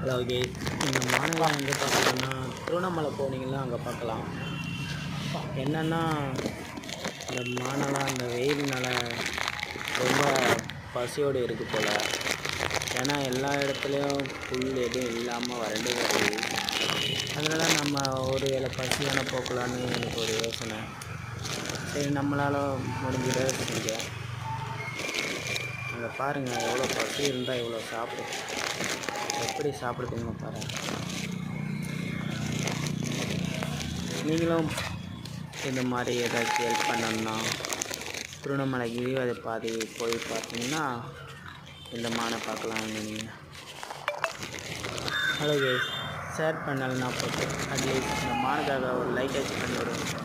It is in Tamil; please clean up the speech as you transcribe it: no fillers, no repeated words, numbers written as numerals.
ஹலோ கேஸ், இந்த மானெல்லாம் எங்கே பார்க்கலான்னா திருவண்ணாமலை போனீங்கன்னா அங்கே பார்க்கலாம். என்னென்னா இந்த மானெல்லாம் அந்த வெயில்னால ரொம்ப பசியோடு இருக்குது போல். ஏன்னா எல்லா இடத்துலையும் புல் எதுவும் இல்லாமல் வறண்டு வருது. அதனால் நம்ம ஒரு வேளை பசியான போக்கலான்னு எனக்கு ஒரு யோசனை. சரி, நம்மளால் முடிஞ்சதை செஞ்சேன். அங்கே பாருங்கள், எவ்வளோ பசி இருந்தால் எவ்வளோ சாப்பிடும், எப்படி சாப்பிடுதுங்க பாருங்கள். நீங்களும் இந்த மாதிரி ஏதாச்சும் ஹெல்ப் பண்ணணும்னா திருவண்ணாமலை கிரிவல பாதை போய் பார்த்தீங்கன்னா இந்த மானை பார்க்கலாம். நீங்கள் ஹலோ கேஸ், ஷேர் பண்ணலைன்னா போட்டு அட்லீஸ்ட் இந்த மானுக்காக ஒரு லைக் ஆச்சு பண்ணி விடுங்க.